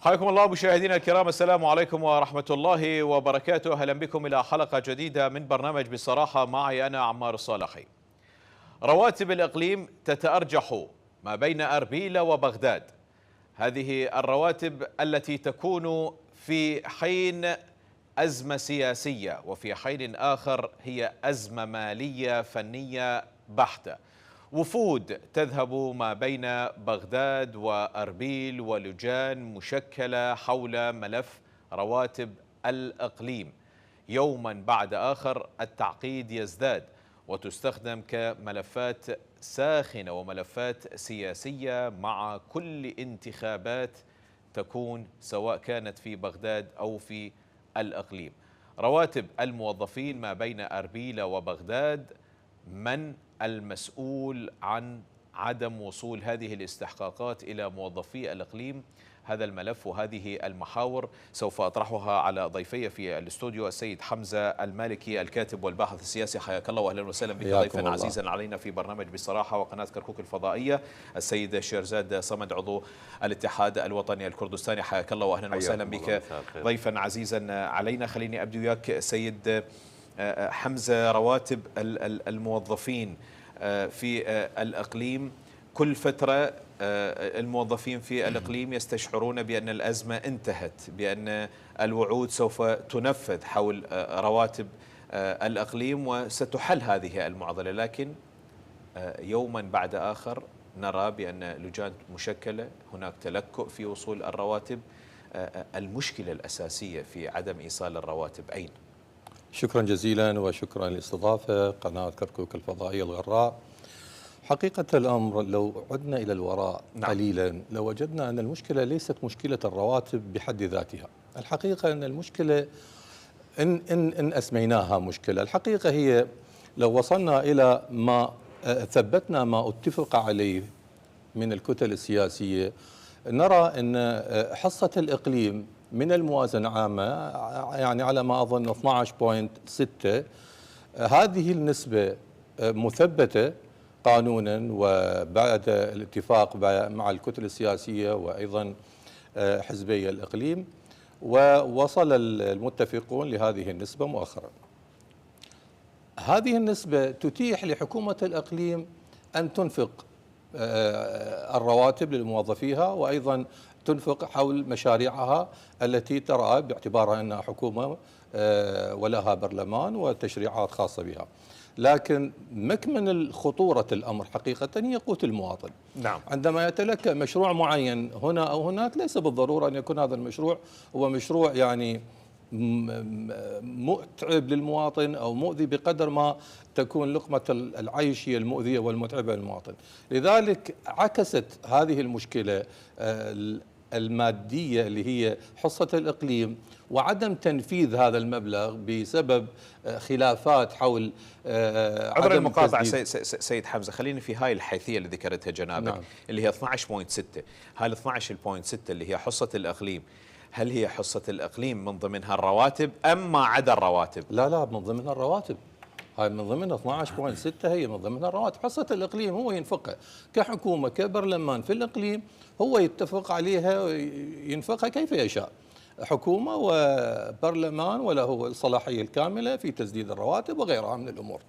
حياكم الله مشاهدينا الكرام، السلام عليكم ورحمة الله وبركاته. أهلا بكم إلى حلقة جديدة من برنامج بصراحة، معي أنا عمار الصالحي. رواتب الإقليم تتأرجح ما بين أربيل وبغداد. هذه الرواتب التي تكون في حين أزمة سياسية، وفي حين آخر هي أزمة مالية فنية بحتة. وفود تذهب ما بين بغداد وأربيل ولجان مشكلة حول ملف رواتب الإقليم. يوما بعد آخر التعقيد يزداد، وتستخدم كملفات ساخنة وملفات سياسية مع كل انتخابات تكون، سواء كانت في بغداد أو في الإقليم. رواتب الموظفين ما بين أربيل وبغداد، من المسؤول عن عدم وصول هذه الاستحقاقات إلى موظفي الإقليم؟ هذا الملف وهذه المحاور سوف أطرحها على ضيفي في الاستوديو، السيد حمزة المالكي الكاتب والباحث السياسي، حياك الله وأهلا وسهلا بك ضيفا عزيزا علينا في برنامج بصراحة وقناة كركوك الفضائية. السيد شيرزاد صمد عضو الاتحاد الوطني الكردستاني، حياك الله وأهلا وسهلا بك ضيفا عزيزا علينا. خليني أبدأ وياك سيد حمزة. رواتب الموظفين في الإقليم، كل فترة الموظفين في الإقليم يستشعرون بأن الأزمة انتهت، بأن الوعود سوف تنفذ حول رواتب الإقليم وستحل هذه المعضلة، لكن يوما بعد آخر نرى بأن لجان مشكلة، هناك تلكؤ في وصول الرواتب. المشكلة الأساسية في عدم إيصال الرواتب أين؟ شكرا جزيلا وشكرا للاستضافة قناة كركوك الفضائية الغراء. حقيقة الأمر لو عدنا إلى الوراء قليلا لو وجدنا أن المشكلة ليست مشكلة الرواتب بحد ذاتها. الحقيقة أن المشكلة إن أسميناها مشكلة، الحقيقة هي لو وصلنا إلى ما ثبتنا ما اتفق عليه من الكتل السياسية، نرى أن حصة الإقليم من الموازنة العامة يعني على ما أظن 12.6. هذه النسبة مثبتة قانونا وبعد الاتفاق مع الكتل السياسية وأيضا حزبي الإقليم، ووصل المتفقون لهذه النسبة مؤخرا. هذه النسبة تتيح لحكومة الإقليم أن تنفق الرواتب لموظفيها، وأيضا تنفق حول مشاريعها التي ترى باعتبارها أنها حكومة ولها برلمان وتشريعات خاصة بها. لكن مكمن خطورة الأمر حقيقة هي قوت المواطن. نعم. عندما يتلكأ مشروع معين هنا أو هناك، ليس بالضرورة أن يكون هذا المشروع هو مشروع يعني متعب للمواطن أو مؤذي بقدر ما تكون لقمة العيش هي المؤذية والمتعبة للمواطن. لذلك عكست هذه المشكلة المادية اللي هي حصة الإقليم وعدم تنفيذ هذا المبلغ بسبب خلافات حول عذر المقاطعة سيد حمزة، خليني في هاي الحيثية اللي ذكرتها جنابك. نعم. اللي هي 12.6. هاي 12.6 اللي هي حصة الإقليم، هل هي حصة الإقليم من ضمنها الرواتب أم ما عدا الرواتب؟ لا من ضمنها الرواتب. هاي من ضمن 12.6 هي من ضمنها الرواتب. حصة الإقليم هو ينفقها كحكومة كبرلمان في الإقليم، هو يتفق عليها ينفقها كيف يشاء، حكومة وبرلمان وله الصلاحية الكاملة في تسديد الرواتب وغيرها من الأمور.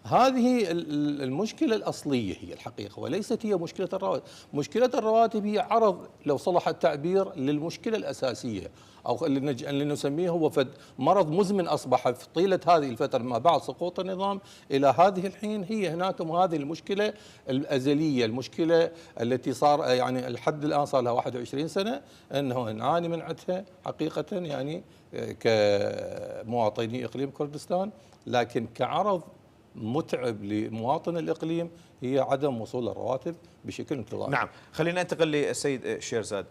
هذه المشكلة الأصلية هي الحقيقة، وليست هي مشكلة الرواتب. مشكلة الرواتب هي عرض لو صلح التعبير للمشكلة الأساسية، أو اللي نسميه هو مرض مزمن أصبح في طيلة هذه الفترة ما بعد سقوط النظام إلى هذه الحين. هي هناكم هذه المشكلة الأزلية، المشكلة التي صار يعني الحد الآن صار لها 21 سنة أنه نعاني من عندها حقيقة يعني كمواطني إقليم كردستان، لكن كعرض متعب لمواطن الإقليم هي عدم وصول الرواتب بشكل انتظامي. نعم. خلينا ننتقل للسيد شيرزاد.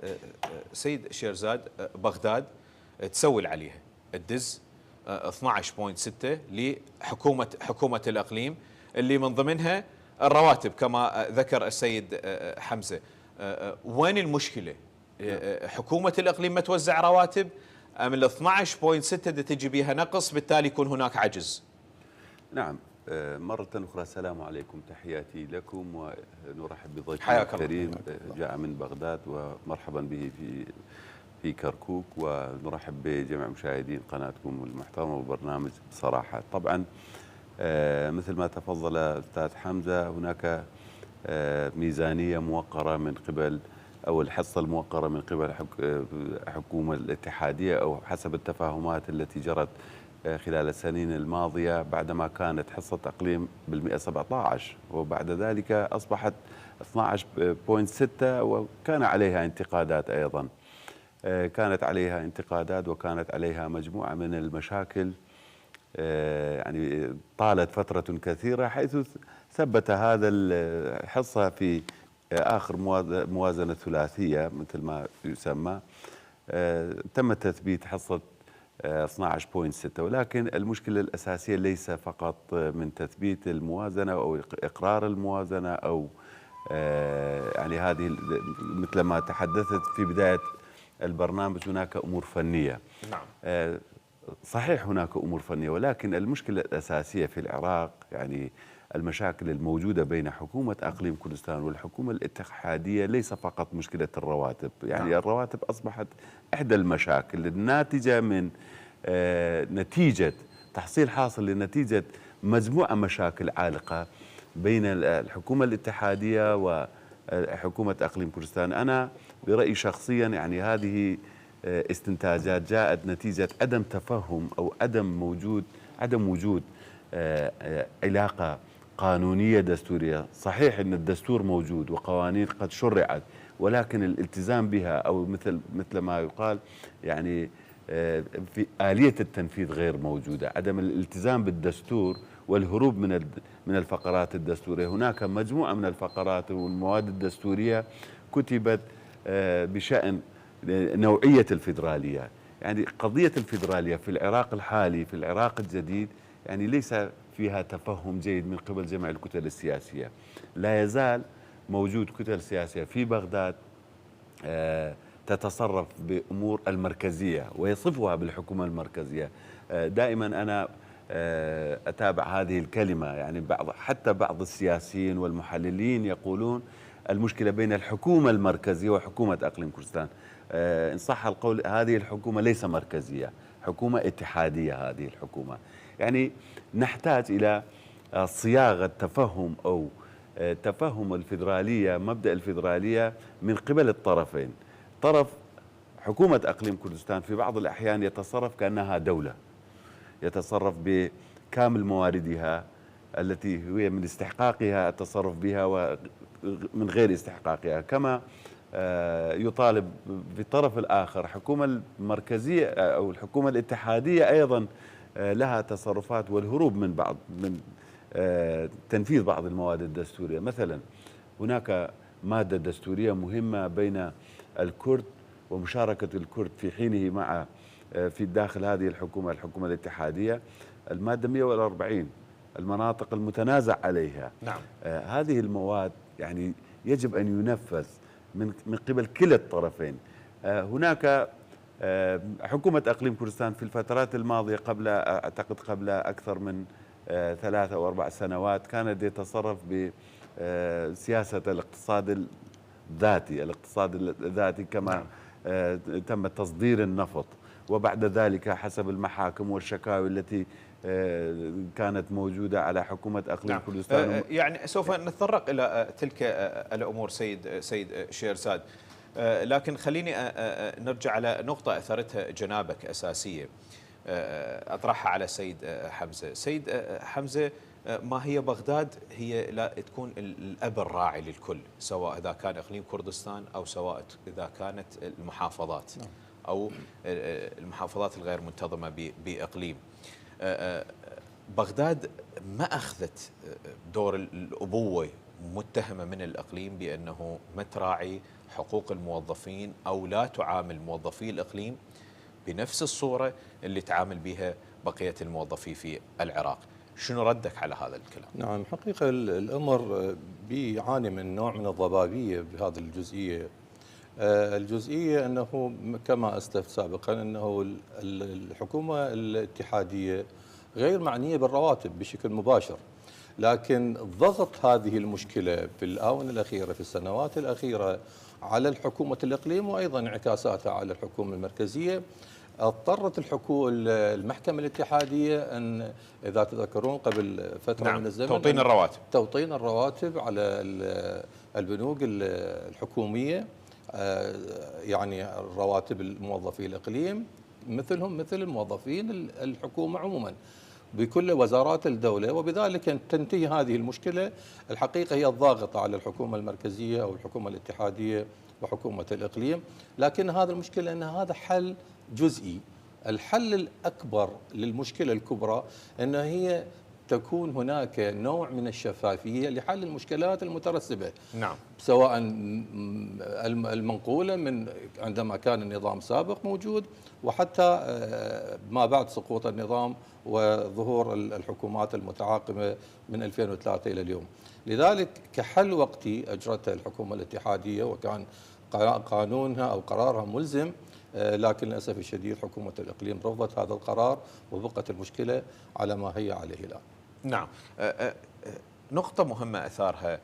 سيد شيرزاد، بغداد تسوي عليها الدز 12.6 لحكومة الإقليم اللي من ضمنها الرواتب كما ذكر السيد حمزة. وين المشكلة؟ حكومة الإقليم ما توزع رواتب أم ال 12.6 تجي بها نقص بالتالي يكون هناك عجز؟ نعم. مرة أخرى السلام عليكم، تحياتي لكم ونرحب بضيفنا الكريم جاء من بغداد ومرحبا به في كركوك، ونرحب بجميع مشاهدين قناتكم المحترمة وبرنامج بصراحة. طبعا مثل ما تفضل أستاذ حمزة، هناك ميزانية موقرة من قبل، أو الحصة الموقرة من قبل حكومة الاتحادية، أو حسب التفاهمات التي جرت خلال السنين الماضية، بعدما كانت حصة أقليم بالمئة 17 وبعد ذلك أصبحت 12.6، وكان عليها انتقادات أيضا. كانت عليها انتقادات وكانت عليها مجموعة من المشاكل، يعني طالت فترة كثيرة، حيث ثبت هذا الحصة في آخر موازنة ثلاثية مثل ما يسمى. تم تثبيت حصة 12.6، ولكن المشكلة الأساسية ليس فقط من تثبيت الموازنة أو إقرار الموازنة، أو يعني هذه مثل ما تحدثت في بداية البرنامج، هناك أمور فنية. نعم. صحيح هناك أمور فنية، ولكن المشكلة الأساسية في العراق، يعني المشاكل الموجودة بين حكومة أقليم كردستان والحكومة الاتحادية، ليس فقط مشكلة الرواتب. يعني نعم. الرواتب أصبحت إحدى المشاكل الناتجة من نتيجة تحصيل حاصل لنتيجة مجموعة مشاكل عالقة بين الحكومة الاتحادية وحكومة أقليم كردستان. أنا برأيي شخصيا يعني هذه استنتاجات جاءت نتيجة عدم تفهم أو عدم وجود علاقة قانونية دستورية. صحيح أن الدستور موجود وقوانين قد شرعت، ولكن الالتزام بها، أو مثل ما يقال يعني في آلية التنفيذ غير موجودة. عدم الالتزام بالدستور والهروب من الفقرات الدستورية. هناك مجموعة من الفقرات والمواد الدستورية كتبت بشأن نوعية الفيدرالية. يعني قضية الفيدرالية في العراق الحالي، في العراق الجديد، يعني ليس فيها تفهم جيد من قبل جميع الكتل السياسية. لا يزال موجود كتل سياسية في بغداد تتصرف بأمور المركزية ويصفها بالحكومة المركزية. دائما أنا أتابع هذه الكلمة، يعني حتى بعض السياسيين والمحللين يقولون المشكلة بين الحكومة المركزية وحكومة أقليم كردستان. إن صح القول، هذه الحكومة ليس مركزية، حكومة اتحادية هذه الحكومة. يعني نحتاج إلى صياغة تفهم، أو تفهم الفيدرالية، مبدأ الفيدرالية من قبل الطرفين. طرف حكومة أقليم كردستان في بعض الأحيان يتصرف كأنها دولة، يتصرف بكامل مواردها التي هي من استحقاقها التصرف بها ومن غير استحقاقها، كما يطالب في الطرف الآخر حكومة المركزية أو الحكومة الاتحادية أيضا لها تصرفات والهروب من تنفيذ بعض المواد الدستورية. مثلا هناك مادة دستورية مهمة بين الكرد ومشاركة الكرد في حينه مع في داخل هذه الحكومة الاتحادية، المادة 140، المناطق المتنازع عليها. نعم. هذه المواد يعني يجب أن ينفذ من قبل كلا الطرفين. هناك حكومة أقليم كردستان في الفترات الماضية، أعتقد قبل أكثر من 3 أو 4 سنوات، كانت يتصرف بسياسة الاقتصاد الذاتي كما تم تصدير النفط، وبعد ذلك حسب المحاكم والشكاوي التي كانت موجودة على حكومة أقليم كردستان. يعني سوف نتطرق إلى تلك الأمور سيد شيرزاد، لكن خليني نرجع على نقطة أثرتها جنابك أساسية، أطرحها على سيد حمزة. سيد حمزة، ما هي بغداد هي لا تكون الأب الراعي للكل، سواء إذا كان إقليم كردستان أو سواء إذا كانت المحافظات أو المحافظات الغير منتظمة بإقليم. بغداد ما أخذت دور الأبوة، متهمة من الإقليم بأنه ما تراعي حقوق الموظفين أو لا تعامل موظفي الإقليم بنفس الصورة اللي تعامل بها بقية الموظفين في العراق. شنو ردك على هذا الكلام؟ نعم، حقيقة الأمر بيعاني من نوع من الضبابية بهذه الجزئية. الجزئية أنه كما أسلفت سابقا أنه الحكومة الاتحادية غير معنية بالرواتب بشكل مباشر، لكن ضغط هذه المشكلة في الآونة الأخيرة، في السنوات الأخيرة، على الحكومة الإقليم وأيضا انعكاساتها على الحكومة المركزية. اضطرت المحكمة الاتحادية أن إذا تذكرون قبل فترة من الزمن توطين الرواتب على البنوك الحكومية، يعني رواتب الموظفين الإقليم مثلهم مثل الموظفين الحكومة عموما بكل وزارات الدولة، وبذلك تنتهي هذه المشكلة. الحقيقة هي الضاغطة على الحكومة المركزية أو الحكومة الاتحادية وحكومة الإقليم، لكن هذا المشكلة أن هذا حل جزئي. الحل الأكبر للمشكلة الكبرى أن هي تكون هناك نوع من الشفافية لحل المشكلات المترسبة، نعم، سواء المنقولة من عندما كان النظام سابق موجود وحتى ما بعد سقوط النظام وظهور الحكومات المتعاقبة من 2003 إلى اليوم. لذلك كحل وقتي أجرته الحكومة الاتحادية وكان قانونها أو قرارها ملزم، لكن للأسف الشديد حكومة الإقليم رفضت هذا القرار وبقت المشكلة على ما هي عليه الآن. نعم. نقطة مهمة أثارها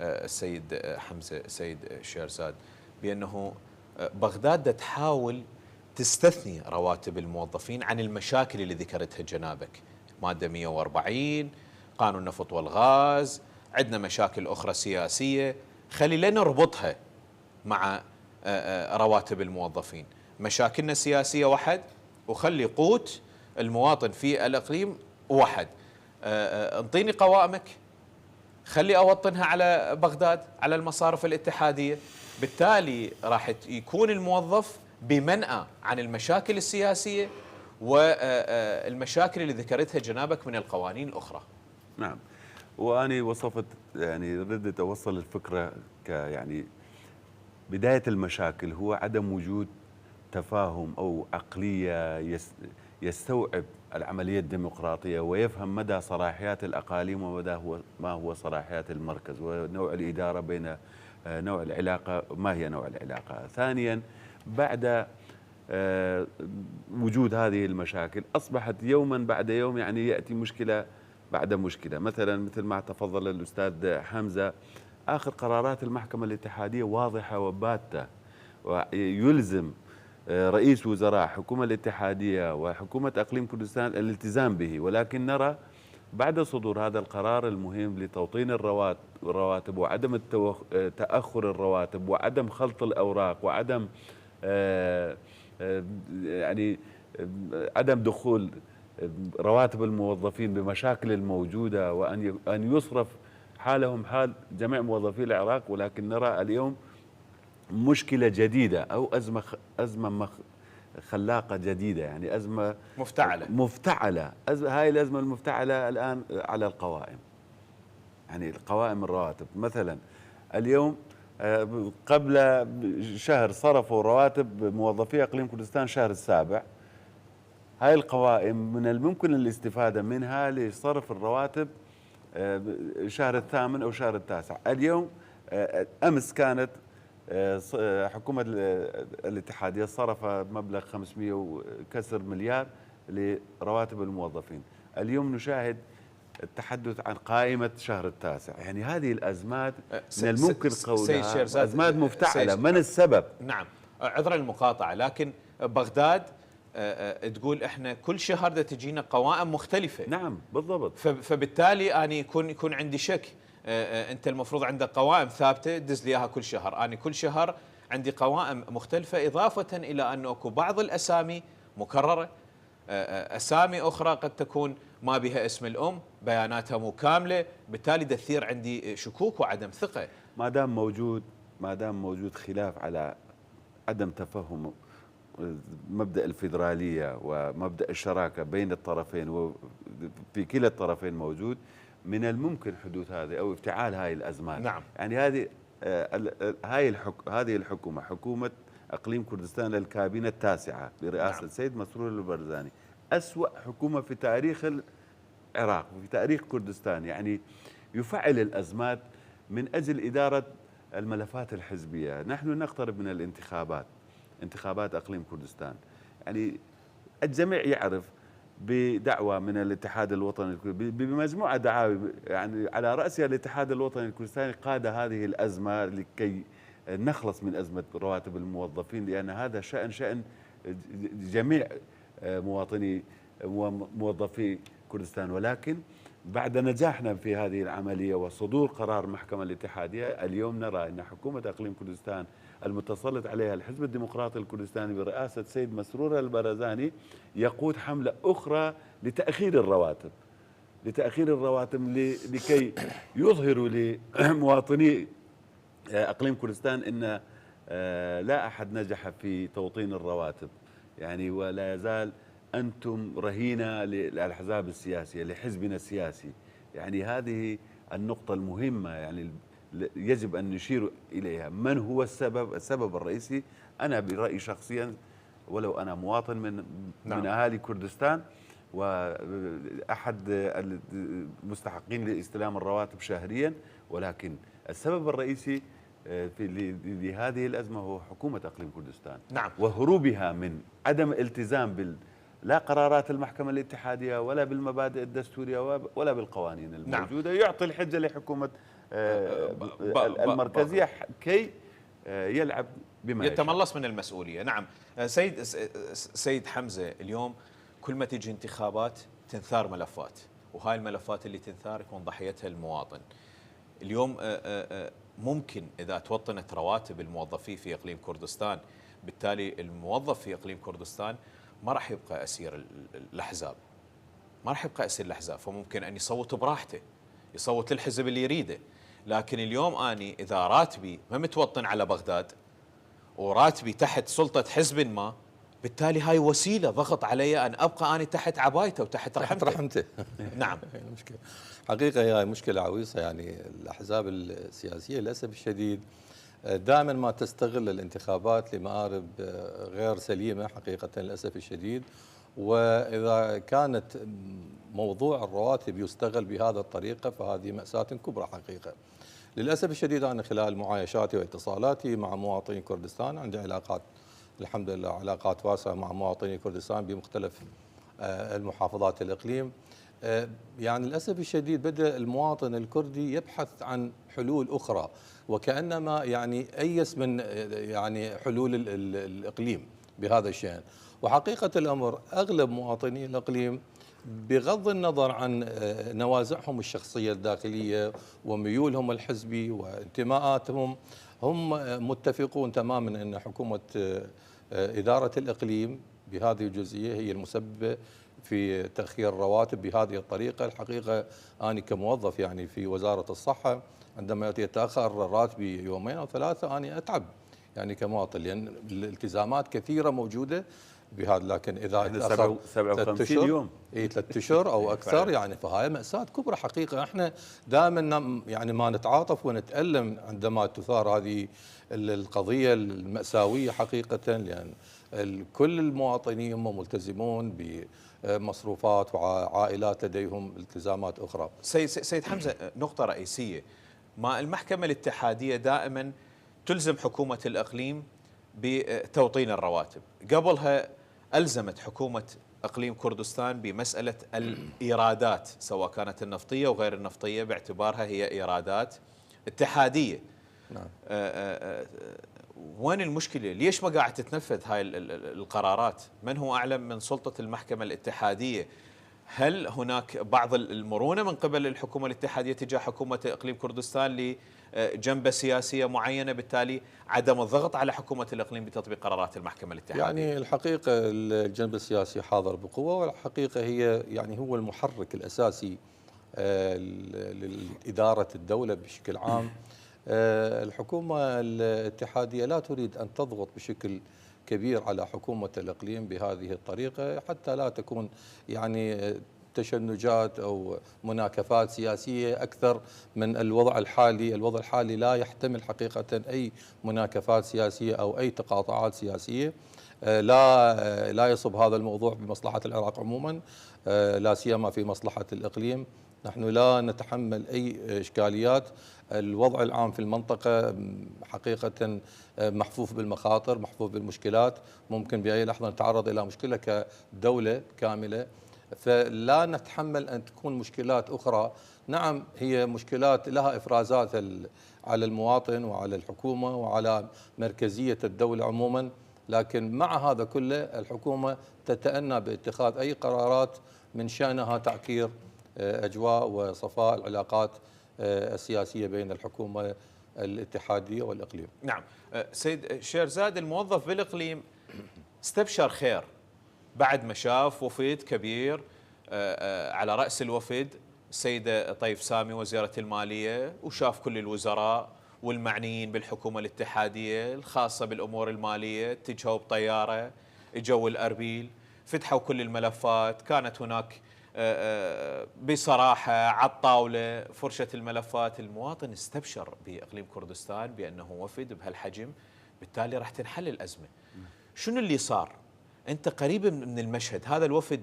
السيد حمزة السيد شيرزاد، بأنه بغداد تحاول تستثني رواتب الموظفين عن المشاكل اللي ذكرتها جنابك، مادة 140 قانون النفط والغاز، عندنا مشاكل أخرى سياسية، خلي لا نربطها مع رواتب الموظفين. مشاكلنا السياسية واحد، وخلي قوت المواطن في الإقليم واحد. انطيني قوائمك، خلي أوطنها على بغداد على المصارف الاتحادية، بالتالي راح يكون الموظف بمنأى عن المشاكل السياسية والمشاكل اللي ذكرتها جنابك من القوانين الأخرى. نعم، وأنا وصفت يعني ردت أوصل الفكرة يعني بداية المشاكل هو عدم وجود تفاهم أو عقلية يستوعب العملية الديمقراطية ويفهم مدى صلاحيات الأقاليم ومدى ما هو صلاحيات المركز ونوع الإدارة بين نوع العلاقة، ما هي نوع العلاقة. ثانيا، بعد وجود هذه المشاكل أصبحت يوما بعد يوم يعني يأتي مشكلة بعد مشكلة. مثلا مثل ما تفضل الأستاذ حمزة، آخر قرارات المحكمة الاتحادية واضحة وباتة ويلزم رئيس وزراء حكومة الاتحادية وحكومة أقليم كردستان الالتزام به، ولكن نرى بعد صدور هذا القرار المهم لتوطين الرواتب وعدم تأخر الرواتب وعدم خلط الأوراق وعدم يعني عدم دخول رواتب الموظفين بمشاكل الموجودة، وأن يصرف حالهم حال جميع موظفي العراق. ولكن نرى اليوم مشكلة جديدة أو أزمة خلاقة جديدة، يعني أزمة مفتعلة. هاي الأزمة المفتعلة الآن على القوائم، يعني القوائم الرواتب. مثلا اليوم قبل شهر صرفوا رواتب موظفي أقليم كردستان شهر السابع. هاي القوائم من الممكن الاستفادة منها لصرف الرواتب شهر الثامن أو شهر التاسع. اليوم أمس كانت حكومة الاتحادية صرف مبلغ 500 وكسر مليار لرواتب الموظفين. اليوم نشاهد التحدث عن قائمة شهر التاسع. يعني هذه الأزمات من الممكن قولها أزمات مفتعلة. من السبب؟ نعم، عذرا المقاطعة، لكن بغداد تقول احنا كل شهر ده تجينا قوائم مختلفة. نعم بالضبط. فبالتالي أنا يكون عندي شك. انت المفروض عندك قوائم ثابته دز لي اياها كل شهر، انا كل شهر عندي قوائم مختلفه، اضافه الى انه اكو بعض الاسامي مكرره، اسامي اخرى قد تكون ما بها اسم الام، بياناتها مو كامله، بالتالي تثير عندي شكوك وعدم ثقه. ما دام موجود خلاف على عدم تفهم مبدأ الفيدرالية ومبدأ الشراكة بين الطرفين وفي كلا الطرفين موجود، من الممكن حدوث هذه أو افتعال هاي الأزمات. نعم. يعني هذه الحكومة، حكومة أقليم كردستان الكابينة التاسعة برئاسة نعم. السيد مسرور البرزاني، أسوأ حكومة في تاريخ العراق وفي تاريخ كردستان. يعني يفعل الأزمات من أجل إدارة الملفات الحزبية. نحن نقترب من الانتخابات، انتخابات أقليم كردستان، يعني الجميع يعرف بدعوة من الاتحاد الوطني بمجموعة دعاوي، يعني على رأسها الاتحاد الوطني الكردستاني قاد هذه الأزمة لكي نخلص من أزمة رواتب الموظفين، لأن هذا شأن جميع مواطني وموظفي كردستان. ولكن بعد نجاحنا في هذه العملية وصدور قرار المحكمة الاتحادية، اليوم نرى أن حكومة إقليم كردستان المتسلط عليها الحزب الديمقراطي الكردستاني برئاسة سيد مسرور البرزاني يقود حملة أخرى لتأخير الرواتب، لكي يظهروا لمواطني أقليم كردستان أن لا أحد نجح في توطين الرواتب، يعني ولا يزال أنتم رهينة للأحزاب السياسية، لحزبنا السياسي. يعني هذه النقطة المهمة، يعني يجب أن نشير إليها. من هو السبب الرئيسي؟ أنا برأيي شخصيا، ولو أنا مواطن من أهالي كردستان وأحد المستحقين لاستلام الرواتب شهريا، ولكن السبب الرئيسي لهذه الأزمة هو حكومة أقليم كردستان. نعم. وهروبها من عدم التزام لا قرارات المحكمة الاتحادية ولا بالمبادئ الدستورية ولا بالقوانين الموجودة. نعم. يعطي الحجة لحكومة المركزية كي يلعب بما يتملص من المسؤولية. نعم. سيد حمزة، اليوم كل ما تيجي انتخابات تنثار ملفات، وهاي الملفات اللي تنثار يكون ضحيتها المواطن. اليوم ممكن إذا توطنت رواتب الموظفين في إقليم كردستان، بالتالي الموظف في إقليم كردستان ما راح يبقى أسير الأحزاب، فممكن أن يصوت براحته، يصوت للحزب اللي يريده. لكن اليوم أني إذا راتبي ما متوطن على بغداد وراتبي تحت سلطة حزب ما، بالتالي هاي وسيلة ضغط علي أن أبقى أنا تحت عبايته وتحت رحمته. نعم. مشكلة حقيقة، هي مشكلة عويصة. يعني الأحزاب السياسية للأسف الشديد دائما ما تستغل الانتخابات لمآرب غير سليمة حقيقة للأسف الشديد. وإذا كانت موضوع الرواتب يستغل بهذا الطريقة فهذه مأساة كبرى حقيقة. للأسف الشديد أنا خلال معايشاتي واتصالاتي مع مواطني كردستان عندي علاقات الحمد لله، علاقات واسعة مع مواطني كردستان بمختلف المحافظات الإقليم. يعني للأسف الشديد بدأ المواطن الكردي يبحث عن حلول أخرى، وكأنما يعني أيس من يعني حلول الإقليم بهذا الشأن. وحقيقة الأمر أغلب مواطني الإقليم بغض النظر عن نوازعهم الشخصية الداخلية وميولهم الحزبي وانتماءاتهم، هم متفقون تماما أن حكومة إدارة الإقليم بهذه الجزئية هي المسببة في تأخير الرواتب بهذه الطريقة. الحقيقة أنا كموظف يعني في وزارة الصحة عندما يتأخر راتبي يومين أو ثلاثة أنا أتعب يعني كمواطن، لأن الالتزامات كثيرة موجودة بهذا. لكن إذا تأخر 57 يوم 3 أشهر أو أكثر يعني فهاي مأساة كبرى حقيقة. احنا دائما يعني ما نتعاطف ونتألم عندما تثار هذه القضية المأساوية حقيقة، لأن كل المواطنين هم ملتزمون بمصروفات وعائلات لديهم التزامات أخرى. سيد حمزة، نقطة رئيسية، ما المحكمة الاتحادية دائما تلزم حكومة الإقليم بتوطين الرواتب. قبلها ألزمت حكومة إقليم كردستان بمسألة الإيرادات سواء كانت النفطية وغير النفطية باعتبارها هي إيرادات اتحادية. نعم. وين المشكلة؟ ليش ما قاعد تتنفذ هاي القرارات؟ من هو أعلم من سلطة المحكمة الاتحادية؟ هل هناك بعض المرونة من قبل الحكومة الاتحادية تجاه حكومة إقليم كردستان لجنبة سياسية معينة، بالتالي عدم الضغط على حكومة الإقليم بتطبيق قرارات المحكمة الاتحادية؟ يعني الحقيقة الجنب السياسي حاضر بقوة، والحقيقة هي يعني هو المحرك الأساسي لإدارة الدولة بشكل عام. الحكومة الاتحادية لا تريد أن تضغط بشكل كبير على حكومة الإقليم بهذه الطريقة حتى لا تكون يعني تشنجات أو مناكفات سياسية أكثر من الوضع الحالي. الوضع الحالي لا يحتمل حقيقة أي مناكفات سياسية أو أي تقاطعات سياسية. لا يصب هذا الموضوع بمصلحة العراق عموما، لا سيما في مصلحة الإقليم. نحن لا نتحمل أي إشكاليات. الوضع العام في المنطقة حقيقة محفوف بالمخاطر، محفوف بالمشكلات، ممكن بأي لحظة نتعرض إلى مشكلة كدولة كاملة. فلا نتحمل أن تكون مشكلات أخرى. نعم هي مشكلات لها إفرازات على المواطن وعلى الحكومة وعلى مركزية الدولة عموما، لكن مع هذا كله الحكومة تتأنى باتخاذ أي قرارات من شأنها تعكير أجواء وصفاء العلاقات السياسية بين الحكومة الاتحادية والإقليم. نعم. سيد شيرزاد، الموظف بالإقليم استبشر خير بعد ما شاف وفد كبير، على رأس الوفد السيدة طيف سامي وزيرة المالية، وشاف كل الوزراء والمعنيين بالحكومة الاتحادية الخاصة بالأمور المالية، اتجهوا بطيارة، اجوا الأربيل، فتحوا كل الملفات، كانت هناك بصراحة على الطاولة فرشة الملفات. المواطن استبشر بإقليم كردستان بأنه وفد بهالحجم، بالتالي راح تنحل الأزمة. شنو اللي صار؟ أنت قريب من المشهد، هذا الوفد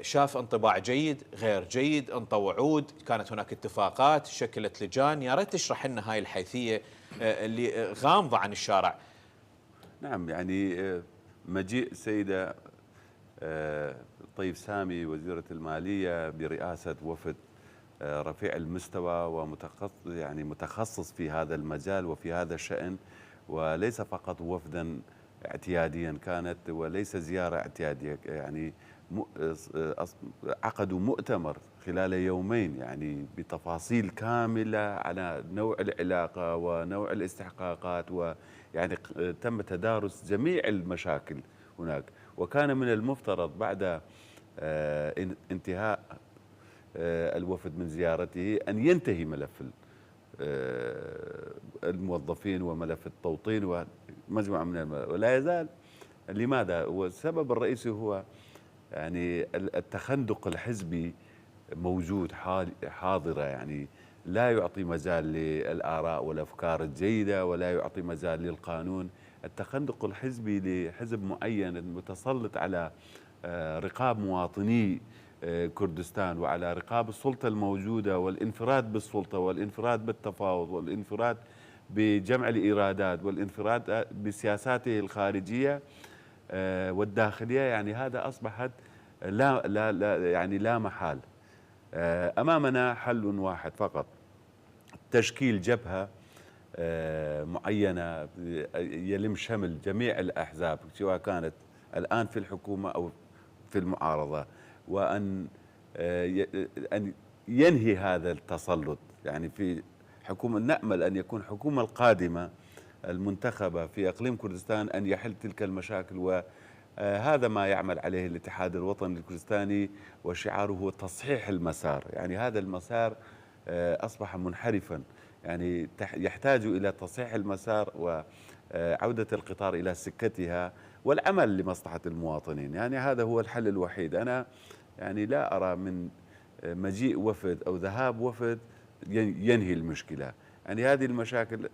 شاف انطباع جيد غير جيد، انطوا وعود، كانت هناك اتفاقات، شكلت لجان. يا ريت تشرح لنا هاي الحيثية اللي غامضة عن الشارع. نعم، يعني مجيء سيدة طيف سامي وزيرة المالية برئاسة وفد رفيع المستوى ومتخصص، يعني متخصص في هذا المجال وفي هذا الشأن، وليس فقط وفدا اعتياديا كانت وليس زيارة اعتيادية، يعني عقدوا مؤتمر خلال يومين يعني بتفاصيل كاملة على نوع العلاقة ونوع الاستحقاقات، ويعني تم تدارس جميع المشاكل هناك. وكان من المفترض بعد انتهاء الوفد من زيارته أن ينتهي ملف الموظفين وملف التوطين ومجموعة من ولا يزال. لماذا؟ والسبب الرئيسي هو يعني التخندق الحزبي موجود حاضرة، يعني لا يعطي مجال للآراء والأفكار الجيدة ولا يعطي مجال للقانون. التخندق الحزبي لحزب معين متسلط على رقاب مواطني كردستان وعلى رقاب السلطة الموجودة، والانفراد بالسلطة والانفراد بالتفاوض والانفراد بجمع الإيرادات والانفراد بسياساته الخارجية والداخلية. يعني هذا أصبحت لا يعني لا محال. أمامنا حل واحد فقط، تشكيل جبهة معينة يلم شمل جميع الأحزاب سواء كانت الآن في الحكومة أو في المعارضة، وأن ينهي هذا التسلط. يعني في حكومة نأمل أن يكون الحكومة القادمة المنتخبة في إقليم كردستان أن يحل تلك المشاكل، وهذا ما يعمل عليه الاتحاد الوطني الكردستاني، وشعاره هو تصحيح المسار. يعني هذا المسار أصبح منحرفا، يعني يحتاج إلى تصحيح المسار وعودة القطار إلى سكتها والعمل لمصلحة المواطنين. يعني هذا هو الحل الوحيد. أنا يعني لا أرى من مجيء وفد أو ذهاب وفد ينهي المشكلة. يعني هذه المشاكل،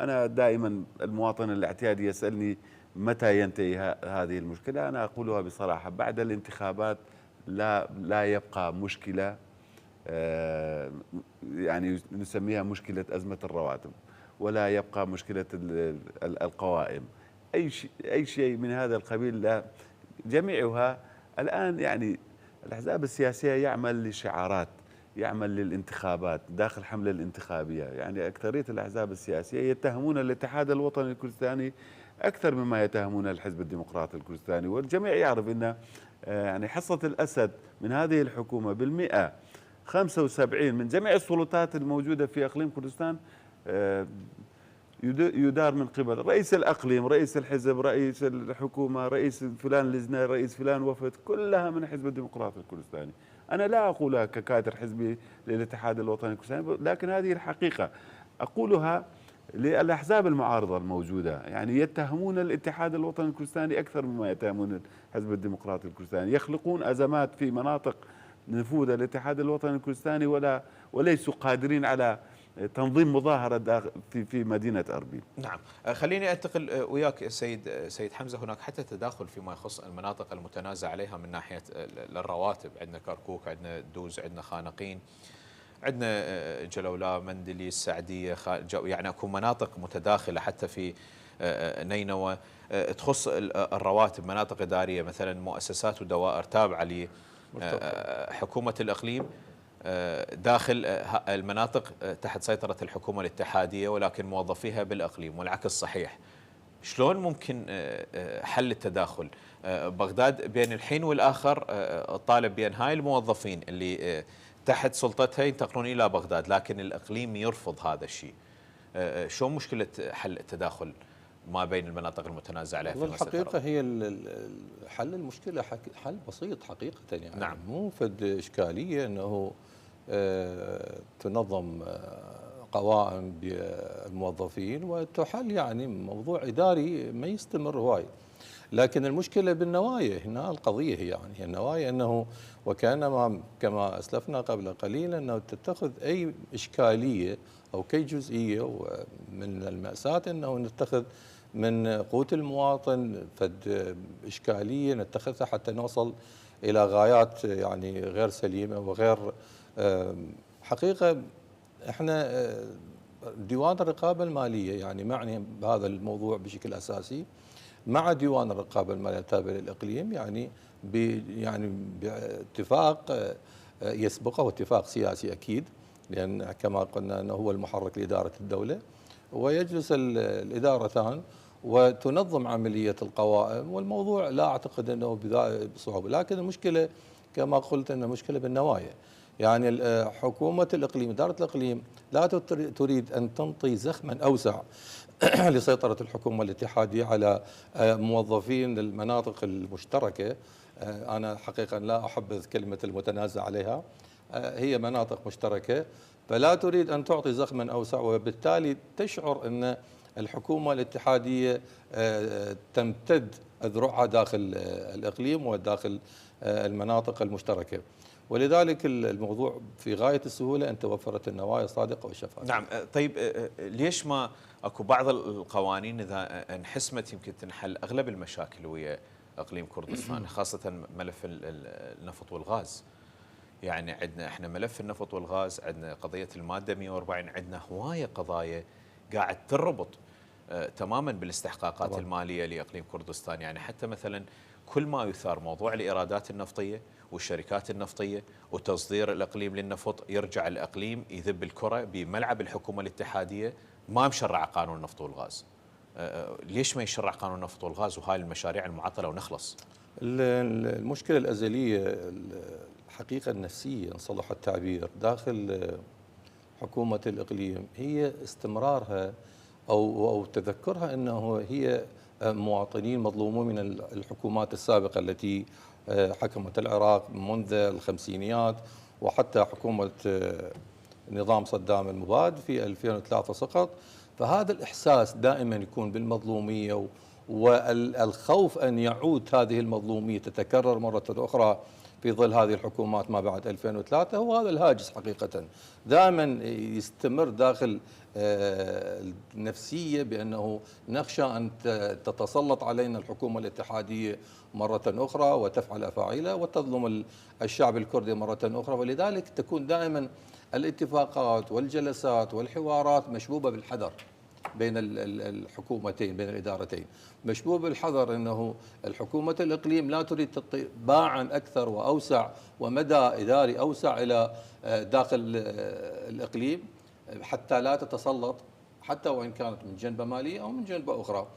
أنا دائما المواطن الاعتيادي يسألني متى ينتهي هذه المشكلة، أنا أقولها بصراحة: بعد الانتخابات لا يبقى مشكلة، يعني نسميها مشكلة أزمة الرواتب، ولا يبقى مشكلة القوائم، أي شيء من هذا القبيل. لا، جميعها الآن يعني الأحزاب السياسية يعمل لشعارات، يعمل للانتخابات داخل حملة الانتخابية. يعني أكثرية الأحزاب السياسية يتهمون الاتحاد الوطني الكردستاني أكثر مما يتهمون الحزب الديمقراطي الكردستاني، والجميع يعرف أن يعني حصة الأسد من هذه الحكومة بالمئة 75 من جميع السلطات الموجودة في إقليم كردستان يدار من قبل رئيس الأقليم، رئيس الحزب، رئيس الحكومة، رئيس فلان لجنة، رئيس فلان وفد، كلها من الحزب الديمقراطي الكردستاني. أنا لا أقولها ككادر حزبي للاتحاد الوطني الكردستاني، لكن هذه الحقيقة أقولها للأحزاب المعارضة الموجودة. يعني يتهمون الاتحاد الوطني الكردستاني أكثر مما يتهمون الحزب الديمقراطي الكردستاني، يخلقون أزمات في مناطق نفوذ الاتحاد الوطني الكردستاني وليسوا قادرين على تنظيم مظاهرة في مدينة أربيل. نعم، خليني أنتقل وياك سيد حمزة. هناك حتى تداخل فيما يخص المناطق المتنازع عليها من ناحية الرواتب. عندنا كركوك، عندنا دوز، عندنا خانقين، عندنا جلولا، مندلي، السعدية، يعني اكو مناطق متداخلة حتى في نينوى تخص الرواتب، مناطق إدارية مثلا مؤسسات ودوائر تابعة حكومة الإقليم داخل المناطق تحت سيطرة الحكومة الاتحادية، ولكن موظفيها بالإقليم، والعكس صحيح. شلون ممكن حل التداخل؟ بغداد بين الحين والآخر طالب بين هاي الموظفين اللي تحت سلطتها ينتقلون إلى بغداد، لكن الإقليم يرفض هذا الشيء. شلون مشكلة حل التداخل ما بين المناطق المتنازع عليها في الحقيقة هي حل المشكلة حل بسيط حقيقة، يعني نعم. مو فد إشكالية أنه تنظم قوائم بالموظفين وتحل، يعني موضوع إداري ما يستمر هواي. لكن المشكلة بالنوايا، هنا القضية هي يعني النوايا، أنه وكأنما كما أسلفنا قبل قليل أنه تتخذ أي إشكالية أو كي جزئية، ومن المأساة أنه نتخذ من قوت المواطن فد إشكالية نتخذها حتى نوصل إلى غايات يعني غير سليمة وغير حقيقة. احنا ديوان الرقابة المالية يعني معني بهذا الموضوع بشكل أساسي، مع ديوان الرقابة المالية التابع للإقليم، يعني باتفاق يسبقه اتفاق سياسي أكيد، لأن كما قلنا أنه هو المحرك لإدارة الدولة، ويجلس الإدارتان وتنظم عملية القوائم، والموضوع لا أعتقد أنه بصعوبة. لكن المشكلة كما قلت أن المشكلة بالنوايا، يعني حكومة الإقليم، إدارة الإقليم لا تريد أن تنطي زخما أوسع لسيطرة الحكومة الاتحادية على موظفين المناطق المشتركة. أنا حقيقة لا أحبذ كلمة المتنازع عليها، هي مناطق مشتركة، فلا تريد أن تعطي زخما أوسع، وبالتالي تشعر أن الحكومة الاتحادية تمتد أذرعها داخل الإقليم وداخل المناطق المشتركة، ولذلك الموضوع في غاية السهولة أن توفرت النوايا الصادقة والشفافة. نعم. طيب ليش ما اكو بعض القوانين اذا انحسمت يمكن تنحل اغلب المشاكل ويا اقليم كردستان، خاصة ملف النفط والغاز؟ يعني عندنا احنا ملف النفط والغاز، عندنا قضية المادة 140، عندنا هواية قضايا قاعد تربط تماما بالاستحقاقات طبعا المالية لإقليم كردستان. يعني حتى مثلا كل ما يثار موضوع الإيرادات النفطية والشركات النفطية وتصدير الإقليم للنفط، يرجع الإقليم يذب الكرة بملعب الحكومة الاتحادية، ما مشرع قانون النفط والغاز. ليش ما يشرع قانون النفط والغاز وهاي المشاريع المعطلة ونخلص؟ المشكلة الأزلية الحقيقة النفسية إن صلح التعبير داخل حكومة الإقليم هي استمرارها أو تذكرها أنه هي مواطنين مظلومون من الحكومات السابقة التي حكمت العراق منذ الخمسينيات، وحتى حكومة نظام صدام المباد في 2003 سقط. فهذا الإحساس دائما يكون بالمظلومية، والخوف أن يعود هذه المظلومية تتكرر مرة أخرى في ظل هذه الحكومات ما بعد 2003، هو هذا الهاجس حقيقة دائما يستمر داخل النفسية، بأنه نخشى أن تتسلط علينا الحكومة الاتحادية مرة أخرى وتفعل أفاعيلها وتظلم الشعب الكردي مرة أخرى. ولذلك تكون دائما الاتفاقات والجلسات والحوارات مشبوبة بالحذر بين الحكومتين، بين الإدارتين، مشبوب بالحذر أنه الحكومة الإقليم لا تريد تعطي باعا أكثر وأوسع ومدى إداري أوسع إلى داخل الإقليم، حتى لا تتسلط حتى وإن كانت من جنبة مالية أو من جنبة أخرى.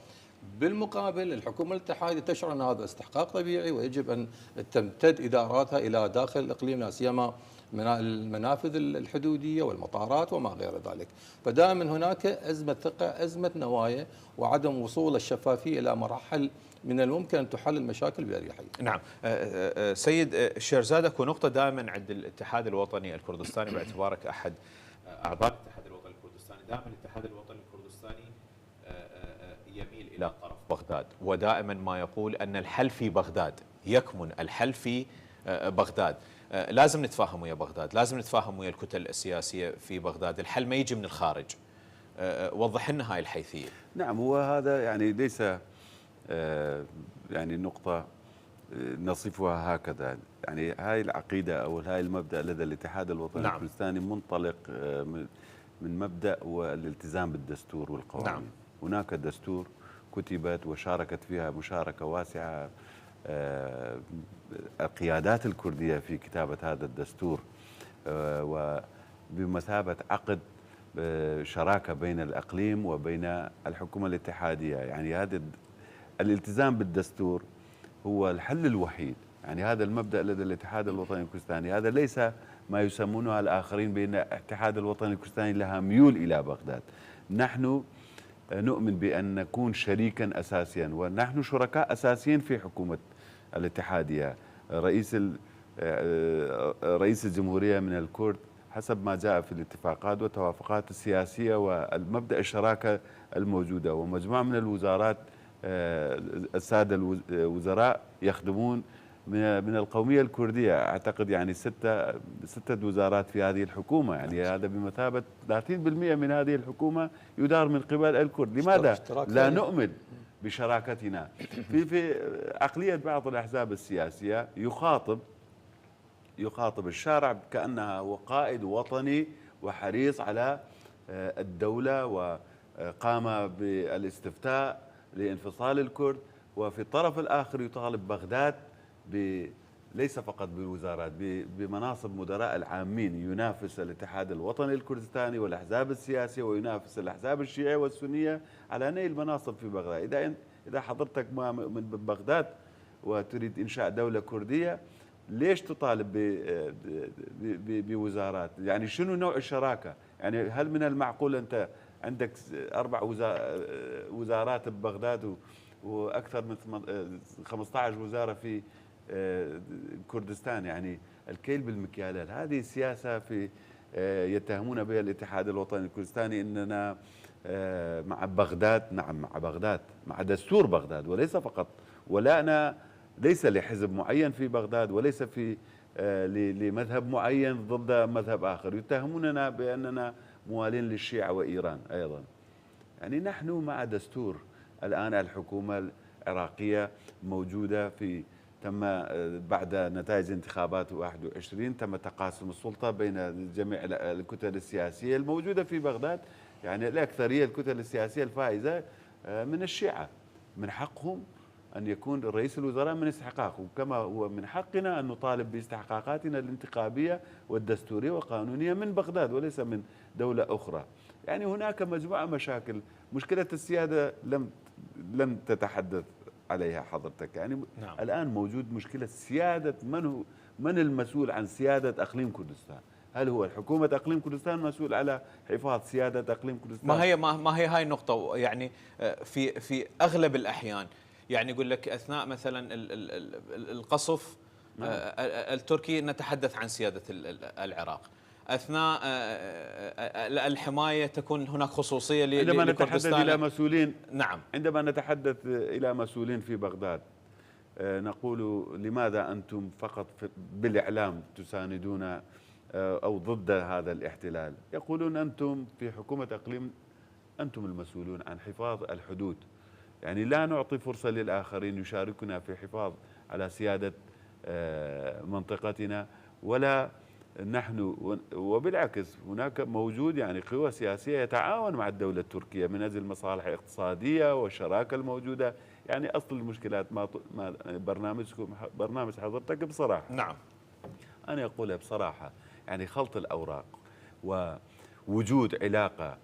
بالمقابل الحكومة الاتحادية تشعر أن هذا استحقاق طبيعي ويجب أن تمتد إداراتها إلى داخل الإقليم، لا سيما المنافذ الحدودية والمطارات وما غير ذلك. فدائما هناك أزمة ثقة، أزمة نوايا، وعدم وصول الشفافية إلى مراحل من الممكن أن تحل المشاكل بأريحية. نعم. سيد الشيرزاد، اكو نقطة دائما عند الاتحاد الوطني الكردستاني، باعتبارك أحد أعضاء الاتحاد الوطني الكردستاني، دائما الاتحاد الوطني الكردستاني يميل إلى طرف بغداد، ودائما ما يقول أن الحل في بغداد، يكمن الحل في بغداد. لازم نتفاهم ويا بغداد، لازم نتفاهم ويا الكتل السياسية في بغداد، الحل ما يجي من الخارج. وضح لنا هاي الحيثية. نعم، هو هذا يعني ليس يعني نقطة نصفها هكذا، يعني هاي العقيدة أو هاي المبدأ لدى الاتحاد الوطني الكردستاني منطلق من مبدأ والالتزام بالدستور والقوانين. هناك دستور كتبت وشاركت فيها مشاركة واسعة القيادات الكردية في كتابة هذا الدستور، وبمثابة عقد شراكة بين الأقليم وبين الحكومة الاتحادية. يعني هذا الالتزام بالدستور هو الحل الوحيد. يعني هذا المبدأ لدى الاتحاد الوطني الكردستاني، هذا ليس ما يسمونه الآخرين بأن الاتحاد الوطني الكردستاني لها ميول إلى بغداد. نحن نؤمن بأن نكون شريكا أساسيا، ونحن شركاء أساسيين في حكومة الاتحادية. رئيس الجمهورية من الكرد حسب ما جاء في الاتفاقات والتوافقات السياسية والمبدأ الشراكة الموجودة، ومجموعة من الوزارات السادة الوزراء يخدمون من القومية الكردية. أعتقد يعني ستة وزارات في هذه الحكومة، يعني هذا بمثابة 30% من هذه الحكومة يدار من قبل الكرد. لماذا لا نؤمن بشراكتنا؟ في عقلية بعض الأحزاب السياسية يخاطب الشارع كأنها هو قائد وطني وحريص على الدولة، وقام بالاستفتاء لانفصال الكرد، وفي الطرف الآخر يطالب بغداد ليس فقط بالوزارات، بمناصب مدراء العامين، ينافس الاتحاد الوطني الكردستاني والأحزاب السياسية، وينافس الأحزاب الشيعية والسنية على نيل مناصب في بغداد. إذا حضرتك من بغداد وتريد إنشاء دولة كردية، ليش تطالب بوزارات؟ يعني شنو نوع الشراكة؟ يعني هل من المعقول أنت عندك 4 وزارات ببغداد وأكثر من 15 وزارة في كردستان؟ يعني الكيل بالمكيالات. هذه سياسة يتهمون بها الاتحاد الوطني الكردستاني أننا مع بغداد. نعم مع بغداد، مع دستور بغداد، وليس فقط، ولا أنا ليس لحزب معين في بغداد، وليس لمذهب معين ضد مذهب آخر. يتهموننا بأننا موالين للشيعة وإيران أيضا. يعني نحن مع دستور. الآن الحكومة العراقية موجودة تم بعد نتائج انتخابات 21 تم تقاسم السلطة بين جميع الكتل السياسية الموجودة في بغداد. يعني الأكثرية الكتل السياسية الفائزة من الشيعة، من حقهم أن يكون رئيس الوزراء من استحقاقه، كما هو من حقنا أن نطالب باستحقاقاتنا الانتخابية والدستورية والقانونية من بغداد وليس من دولة أخرى. يعني هناك مجموعة مشاكل. مشكلة السيادة لم تتحدث عليها حضرتك. يعني نعم. الآن موجود مشكلة سيادة من المسؤول عن سيادة أقليم كردستان؟ هل هو حكومة أقليم كردستان مسؤول على حفاظ سيادة أقليم كردستان؟ ما هي هاي النقطة. يعني في أغلب الأحيان يعني يقول لك أثناء مثلا القصف التركي نتحدث عن سيادة العراق، أثناء الحماية تكون هناك خصوصية عندما نتحدث إلى مسؤولين. نعم. عندما نتحدث إلى مسؤولين في بغداد نقول لماذا أنتم فقط بالإعلام تساندون أو ضد هذا الاحتلال؟ يقولون أنتم في حكومة أقليم أنتم المسؤولون عن حفاظ الحدود. يعني لا نعطي فرصة للآخرين يشاركنا في حفاظ على سيادة منطقتنا، ولا نحن. وبالعكس هناك موجود يعني قوى سياسية يتعاون مع الدولة التركية من أجل المصالح الاقتصادية والشراكة الموجودة. يعني أصل المشكلات ما برنامج حضرتك بصراحة. نعم. أنا أقولها بصراحة، يعني خلط الأوراق ووجود علاقة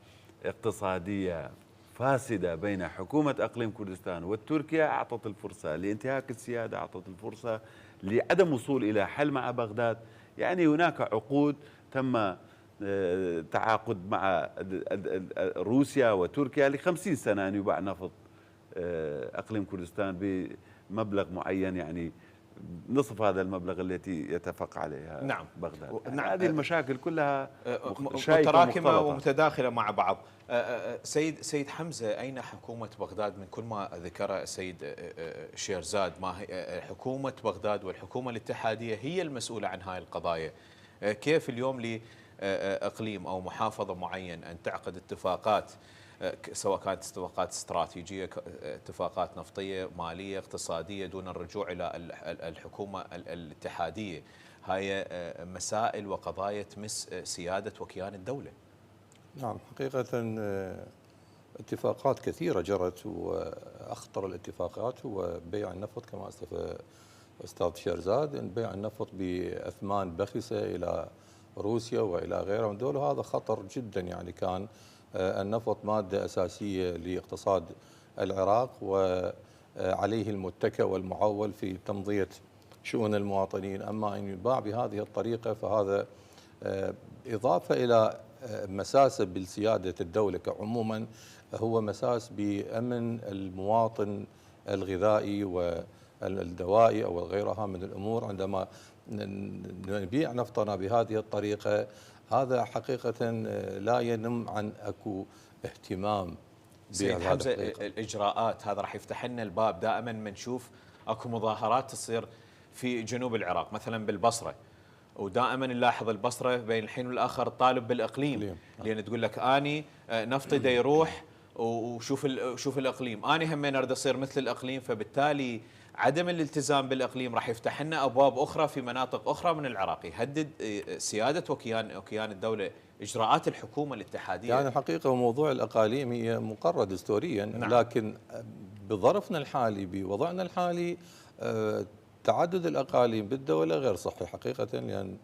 اقتصادية فاسدة بين حكومة أقليم كردستان والتركيا أعطت الفرصة لانتهاك السيادة، أعطت الفرصة لعدم وصول إلى حل مع بغداد. يعني هناك عقود تم تعاقد مع روسيا وتركيا ل50 سنة أن يباع نفط أقليم كردستان بمبلغ معين، يعني نصف هذا المبلغ التي يتفق عليها نعم. بغداد. نعم. هذه المشاكل كلها متراكمة ومتداخلة مع بعض. سيد حمزة، أين حكومة بغداد من كل ما ذكر السيد شيرزاد؟ ما هي حكومة بغداد والحكومة الاتحادية هي المسؤولة عن هاي القضايا. كيف اليوم لإقليم أو محافظة معين أن تعقد اتفاقات، سواء كانت اتفاقات استراتيجية، اتفاقات نفطية، مالية، اقتصادية، دون الرجوع إلى الحكومة الاتحادية؟ هاي مسائل وقضايا تمس سيادة وكيان الدولة. نعم، حقيقة اتفاقات كثيرة جرت، وأخطر الاتفاقات هو بيع النفط كما أسلف أستاذ شيرزاد، بيع النفط بأثمان بخسة إلى روسيا وإلى غيرها من دول، وهذا خطر جدا. يعني كان النفط مادة أساسية لاقتصاد العراق، وعليه المتكى والمعول في تمضية شؤون المواطنين. أما أن يباع بهذه الطريقة فهذا إضافة إلى مساسة بالسيادة الدولة كعموما، هو مساس بأمن المواطن الغذائي والدوائي أو غيرها من الأمور. عندما نبيع نفطنا بهذه الطريقة هذا حقيقة لا ينم عن أكو اهتمام سيد حمزة. الإجراءات هذا راح يفتح لنا الباب. دائما ما نشوف أكو مظاهرات تصير في جنوب العراق مثلا بالبصرة، ودائما نلاحظ البصرة بين الحين والآخر طالب بالإقليم، لأن تقول لك أني نفطي دا يروح وشوف الإقليم، أنا همين أريد أصير مثل الإقليم. فبالتالي عدم الالتزام بالإقليم راح يفتح لنا أبواب أخرى في مناطق أخرى من العراق، يهدد سيادة وكيان الدولة، إجراءات الحكومة الاتحادية. يعني الحقيقة موضوع الأقاليم هي مقرر دستوريا، نعم. لكن بظرفنا الحالي بوضعنا الحالي تعدد الأقاليم بالدولة غير صحي حقيقة، لأن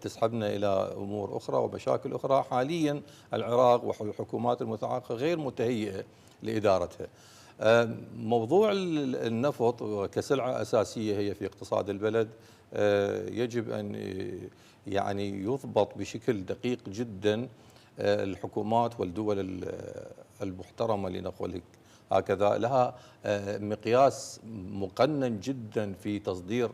تسحبنا إلى أمور أخرى ومشاكل أخرى. حاليا العراق والحكومات المتعاقبة غير متهيئة لإدارتها. موضوع النفط كسلعة أساسية هي في اقتصاد البلد يجب أن يعني يضبط بشكل دقيق جدا. الحكومات والدول المحترمة لنقول هكذا لها مقياس مقنن جدا في تصدير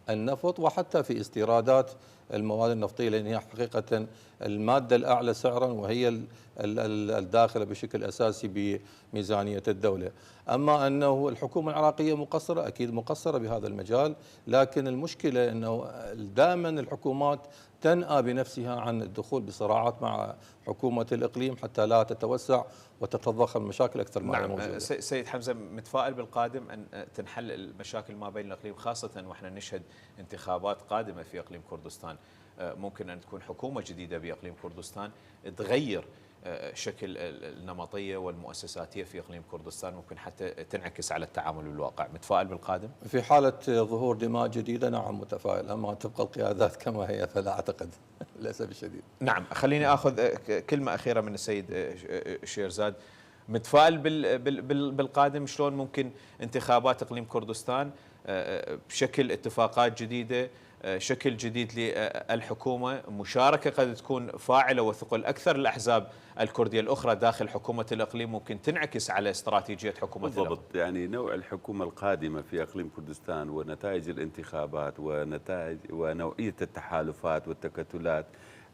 النفط وحتى في استيرادات المواد النفطية، لأن هي حقيقة المادة الأعلى سعرا وهي الداخلة بشكل أساسي بميزانية الدولة. أما أنه الحكومة العراقية مقصرة، أكيد مقصرة بهذا المجال، لكن المشكلة أنه دائما الحكومات تنأى بنفسها عن الدخول بصراعات مع حكومة الإقليم حتى لا تتوسع وتتضخم المشاكل أكثر ما هي موجودة. سيد حمزة، متفائل بالقادم أن تنحل المشاكل ما بين الإقليم، خاصة وإحنا نشهد انتخابات قادمة في إقليم كردستان؟ ممكن أن تكون حكومة جديدة بإقليم كردستان تغير شكل النمطية والمؤسساتية في إقليم كردستان، ممكن حتى تنعكس على التعامل بالواقع. متفائل بالقادم؟ في حالة ظهور دماء جديدة نعم متفائل، أما تبقى القيادات كما هي فلا أعتقد للأسف الشديد. نعم. خليني أخذ كلمة أخيرة من السيد شيرزاد. متفائل بالقادم؟ شلون ممكن انتخابات إقليم كردستان بشكل اتفاقات جديدة، شكل جديد للحكومة، مشاركة قد تكون فاعلة وثقل أكثر الأحزاب الكردية الأخرى داخل حكومة الإقليم، ممكن تنعكس على استراتيجية حكومة الإقليم؟ بالضبط. يعني نوع الحكومة القادمة في إقليم كردستان ونتائج الانتخابات ونوعية التحالفات والتكتلات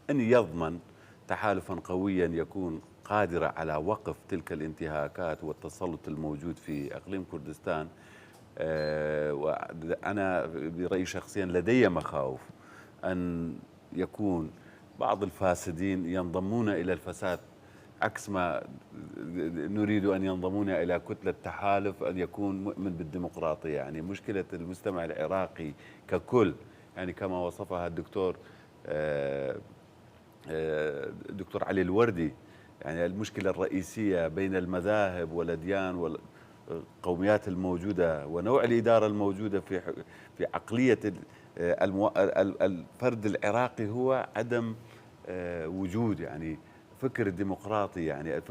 أن يضمن تحالفا قويا يكون قادرة على وقف تلك الانتهاكات والتسلط الموجود في إقليم كردستان. وأنا برأيي شخصيا لدي مخاوف أن يكون بعض الفاسدين ينضمون إلى الفساد عكس ما نريد أن ينضمون إلى كتلة تحالف أن يكون مؤمن بالديمقراطية. يعني مشكلة المجتمع العراقي ككل، يعني كما وصفها الدكتور دكتور علي الوردي، يعني المشكلة الرئيسية بين المذاهب والأديان والقوميات الموجودة ونوع الإدارة الموجودة في عقلية الفرد العراقي هو عدم وجود يعني فكر ديمقراطي. يعني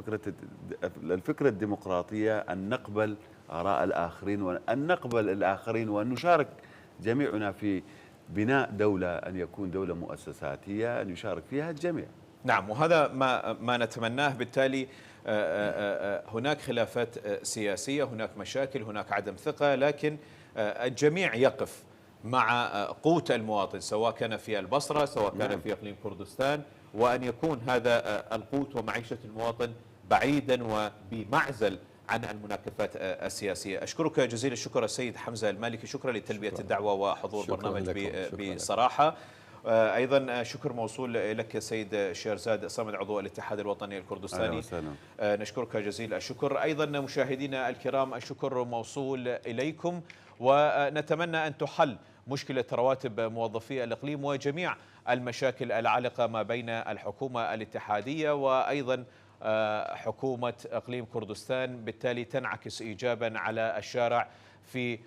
الفكرة الديمقراطية أن نقبل آراء الآخرين وأن نقبل الآخرين وأن نشارك جميعنا في بناء دولة، أن يكون دولة مؤسساتية أن يشارك فيها الجميع. نعم، وهذا ما نتمناه. بالتالي هناك خلافات سياسية، هناك مشاكل، هناك عدم ثقة، لكن الجميع يقف مع قوت المواطن سواء كان في البصرة سواء كان في إقليم كردستان، وأن يكون هذا القوت ومعيشة المواطن بعيدا وبمعزل عن المناكفات السياسية. أشكرك جزيل الشكر السيد حمزة المالكي، شكرا لتلبية الدعوة وحضور برنامج بصراحة. أيضا شكر موصول لك سيد شيرزاد صمد عضو الاتحاد الوطني الكردستاني. نشكرك جزيل الشكر. أيضا مشاهدينا الكرام الشكر موصول إليكم، ونتمنى أن تحل مشكلة رواتب موظفي الإقليم وجميع المشاكل العالقة ما بين الحكومة الاتحادية وأيضا حكومة إقليم كردستان بالتالي تنعكس إيجابا على الشارع في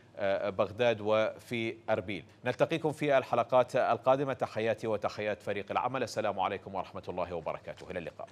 بغداد وفي أربيل. نلتقيكم في الحلقات القادمة. تحياتي وتحيات فريق العمل. السلام عليكم ورحمة الله وبركاته. إلى اللقاء.